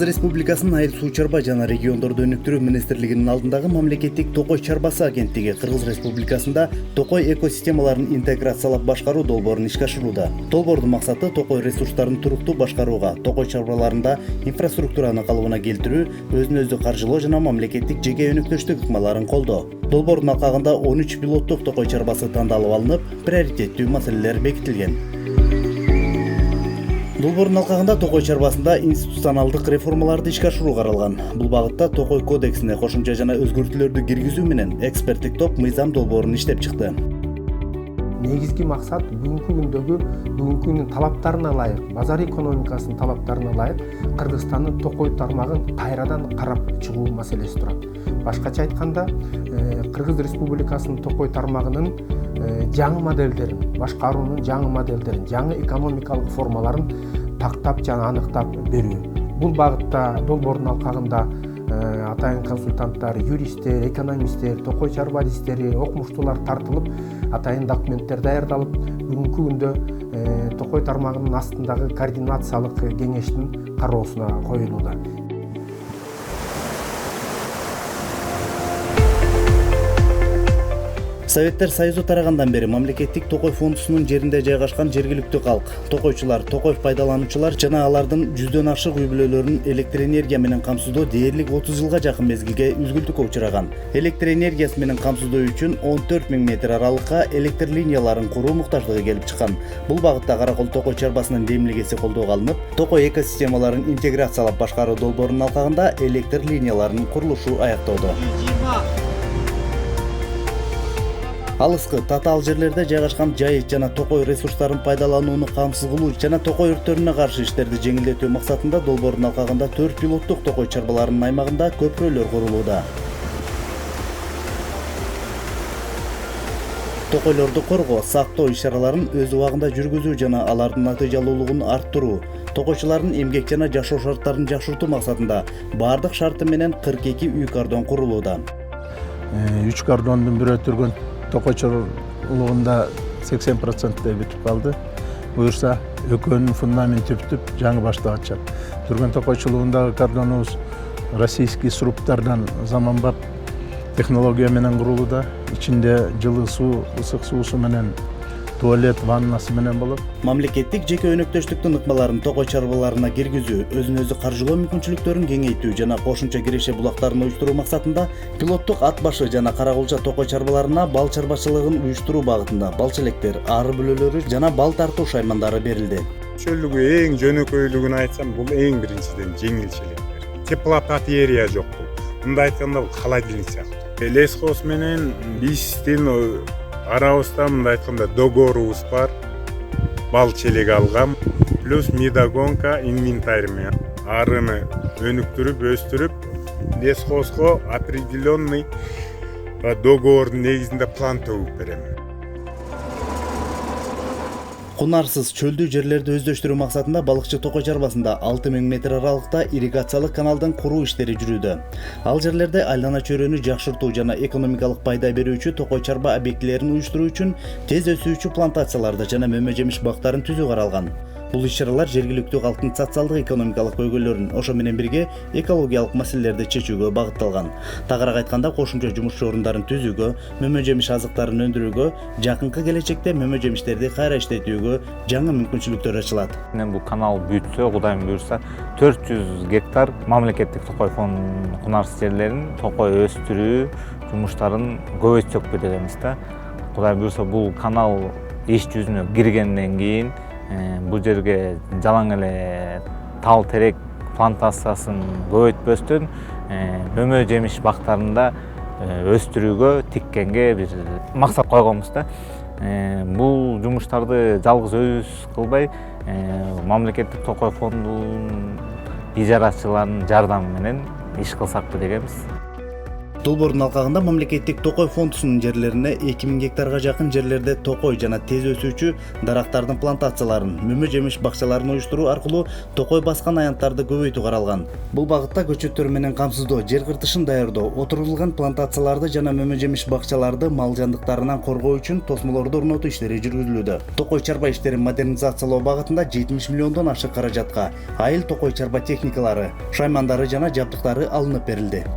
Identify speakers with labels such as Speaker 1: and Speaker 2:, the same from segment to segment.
Speaker 1: Республикасынын Айыл суу чарба жана региондорду өнүктүрүү министрлигинин алдындагы мамлекеттик токой чарбасы агенттиги Кыргыз Республикасында токой экосистемаларын интеграциялап башкаруу долбоорун ишке ашырууда. Долбоордун максаты токой ресурстарын туруктуу башкарууга, токой чарбаларында инфраструктураны калыбына келтирүү, өзүн өзү каржылоо жана мамлекеттик жеке өнөктөштүк ыкмаларын колдоо. Долбоордун алкагында 13 пилоттук токой чарбасы тандалып алынып, приоритеттүү маселелер бекитилген. Долбоордун алкагында токой чарбасында институционалдык реформаларды ишке ашыруу каралган. Бул багытта токой кодексине кошумча жана өзгөртүүлөрдү киргизүү менен эксперттик топ мыйзам долбоорун иштеп чыкты.
Speaker 2: Негизги максат бүгүнкү күндүн талаптарына ылайык, базар экономикасынын талаптарына ылайык Кыргызстандын токой тармагын кайрадан карап чыгуу маселеси турат. Башкача айтканда, Кыргыз Республикасынын токой тармагынын жаңы моделдерин, башкаруунун жаңы моделдерин, жаңы экономикалык формаларын тактап жана аныктап берүү. Бул багытта долбоордун алкагында атайын консультанттар, юристтер, экономисттер, токой чарба адистери, окумуштуулар тартылып, атайын документтер даярдалып, бүгүнкү күндө токой тармагынын астындагы координациялык кеңештин кароосуна коюлууда.
Speaker 1: Советтер Союзу тарагандан бери мамлекеттик токой фондусунун жеринде жайгашкан жергиликтүү калк, токойчулар, токой пайдалануучулар жана алардын 100дөн ашык үй бүлөлөрүн электр энергия менен камсыздоо дээрлик 30 жылга жакын мезгилге үзгүлтүккө учураган. Электр энергиясы менен камсыздоо үчүн 14 000 метр аралыкка электр линияларын куруу муктаждыгы келип чыккан. Бул багытта Каракол токой чарбасынын демилгеси колдоого алынып, токой экосистемаларын интеграциялап башкаруу долбоорунун алкагында электр линияларынын курулушу аяктоодо. Алыскы, татаал жерлерде жайгашкан жайыт жана токой ресурстарын пайдаланууну камсыз кылуу жана токой өрттөрүнө каршы иштерди жеңилдетүү максатында долбоордун алкагында 4 пилоттук токой чарбаларынын аймагында көпүрөлөр курулууда. Токойлорду коргоо, сактоо иш-чараларын өз убагында жүргүзүү жана алардын натыйжалуулугун арттыруу, токойчулардын эмгек жана жашоо шарттарын жакшыртуу максатында бардык шарты менен 42 үй кордон курулууда.
Speaker 3: 3 кордондун бирөө түргөн токойчулугунда 80% бүтүп калды. Буюрса, экөөнүн фундаменти бүтүп, жаңы баштап ачат. Түргөн токойчулугундагы кордонубуз российский срубтардан заманбап технология менен курулууда. Ичинде жылы суу, ысык суусу менен туалет, ваннасы менен болот.
Speaker 1: Мамлекеттик жеке өнөктөштүктүн ыкмаларын токой чарбаларына киргизүү, өзүн өзү каржылоо мүмкүнчүлүктөрүн кеңейтүү жана кошумча киреше булактарын уюштуруу максатында пилоттук ат башы жана Каракулча токой чарбаларына бал чарбачылыгын уюштуруу багытында бал челектер, ары бүлөлөрү жана бал тартуу шаймандары берилди.
Speaker 4: Чөлүгү эң жөнөкөйлүгүн айтсам, бул эң биринчиден жеңилчеликтер. Теплопотерия жок бул. Мындай айтканда бул холодильник сыяктуу. Лесхоз менен биздин арабызда мындай айтканда договорубуз бар. Бал челек алгам, плюс медогонка инвентарь менен арыны өнүктүрүп, өстүрүп, лесхозго определенный договордун негизинде план төгүп берем.
Speaker 1: Кунарсыз чөлдүү жерлерди өздөштүрүү максатында балыкчы токой чарбасында 6000 метр аралыкта ирригациялык каналдын куруу иштери жүрүүдө. Ал жерлерде айлана чөйрөнү жакшыртуу жана экономикалык пайда берүүчү токой чарба объектилерин уюштуруу үчүн тез өсүүчү плантацияларды жана мөмө жемиш бактарын түзүү каралган. Бул иш-чаралар жергиликтүү калктын социалдык экономикалык көйгөйлөрүн, ошо менен бирге экологиялык маселелерди чечүүгө багытталган. Тагыраак айтканда, кошумча жумуш орундарын түзүүгө, мөмө жемиш азыктарын өндүрүүгө, жакынкы келечекте мөмө жемиштерди кайра иштетүүгө жаңы мүмкүнчүлүктөр ачылат.
Speaker 5: Бул канал бүтсө, Кудайым буйрса, 400 гектар мамлекеттик токой фондунун кунарсыз жерлерин токой өстүрүү жумуштарын көбөйтсөкпү дегенбиз да. Кудайым буйрса, бул канал иш жүзүнө киргенден кийин бул жерге жалаң эле тал терек плантациясын көбөйтпөстөн мөмө жемиш бактарында өстүрүүгө тиккенге бир максат койгонбуз да. Бул жумуштарды жалгыз өзүбүз кылбай, мамлекеттик токой фондунун ижарачыларынын жардамы менен иш кылсакпы дегенбиз.
Speaker 1: Долбоордун алкагында мамлекеттик токой фондусунун жерлерине 2000 гектарга жакын жерлерде токой жана тез өсүүчү дарактардын плантацияларын, мөмө жемиш бакчаларын уюштуруу аркылуу токой баскан аянттарды көбөйтүү каралган. Бул багытта көчөттөр менен камсыздоо, жер кыртышын даярдоо, отурулган плантацияларды жана мөмө жемиш бакчаларды мал жандыктарынан коргоо үчүн тосмолорду орнотуу иштери жүргүзүлүүдө. Токой чарба иштерин модернизациялоо багытында 70 миллиондон ашык каражатка айыл токой чарба техникалары, шаймандары жана жабдыктары алынып берилди.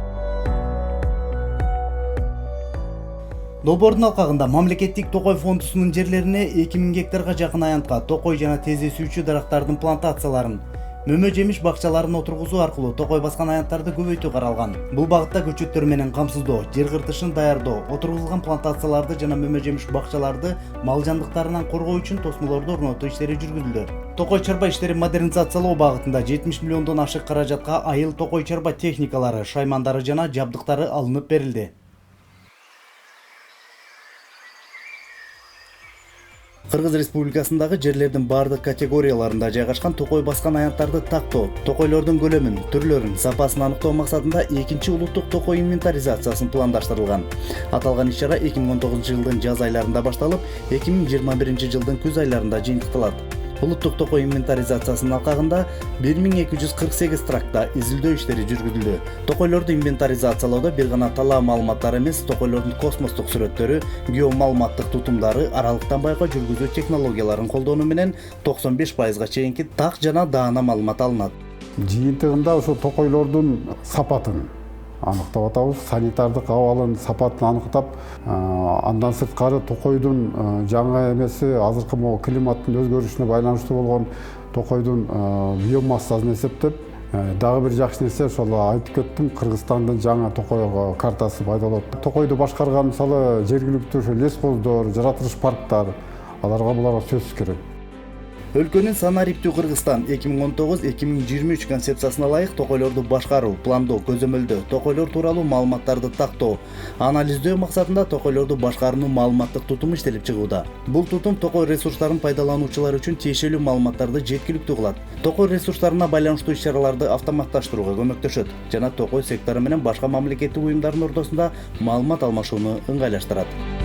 Speaker 1: Долбоордун алкагында мамлекеттик токой фондусунун жерлерине 2000 гектарга жакын аянтка токой жана тез өсүүчү дарактардын плантацияларын, мөмө жемиш бакчаларын отургузуу аркылуу токой баскан аянттарды көбөйтүү каралган. Бул багытта көчөттөр менен камсыздоо, жер кыртышын даярдоо, отургузулган плантацияларды жана мөмө жемиш бакчаларды мал жандыктарынан коргоо үчүн тосмолорду орнотуу иштери жүргүзүлдү. Токой чарба иштерин модернизациялоо багытында 70 миллиондон ашык каражатка айыл токой чарба техникалары, шаймандары жана жабдыктары алынып берилди. Кыргыз Республикасындагы жерлердин бардык категорияларында жайгашкан токой баскан аянттарды тактоо, токойлордун көлөмүн, түрлөрүн, сапасын аныктоо максатында 2-улуттук токой инвентаризациясын пландаштырылган. Аталган иш-чара 2019 жылдын жаз айларында башталып, 2021 жылдын күз айларында жыйынтыкталат. Улуттук токой инвентаризациясынын алкагында 1248 трактта изилдөө иштери жүргүзүлдү. Токойлорду инвентаризациялоодо бир гана талаа маалыматтар эмес, токойлордун космостук сүрөттөрү, геомаалыматтык тутумдары, аралыктан байкоо жүргүзүү технологияларын колдонуу менен 95%га чейинки так жана даана маалымат алынат.
Speaker 6: Жыйынтыгында ошо токойлордун сапатын аныктап атабыз, санитардык абалын сапатын аныктап, андан сырткары токойдун жаңы эмеси азыркы могу климаттын өзгөрүшүнө байланыштуу болгон токойдун биомассасын эсептеп, дагы бир жакшы нерсе ошол айтып кеттим, Кыргызстандын жаңы токой картасы пайда болот. Токойду башкарган мисалы жергиликтүү ошо леспоздор, жаратылыш парктар, аларга буларга сөзсүз керек.
Speaker 1: Өлкөнүн санариптүү Кыргызстан 2019-2023 концепциясына ылайык токойлорду башкаруу, пландоо, көзөмөлдөө, токойлор тууралуу маалыматтарды тактоо, анализдөө максатында токойлорду башкаруунун маалыматтык тутуму иштелип чыгууда. Бул тутум токой ресурстарын пайдалануучулар үчүн тиешелүү маалыматтарды жеткиликтүү кылат. Токой ресурстарына байланыштуу иш-чараларды автоматташтырууга көмөктөшөт жана токой сектору менен башка мамлекеттик уюмдардын ортосунда маалымат алмашууну ыңгайлаштырат.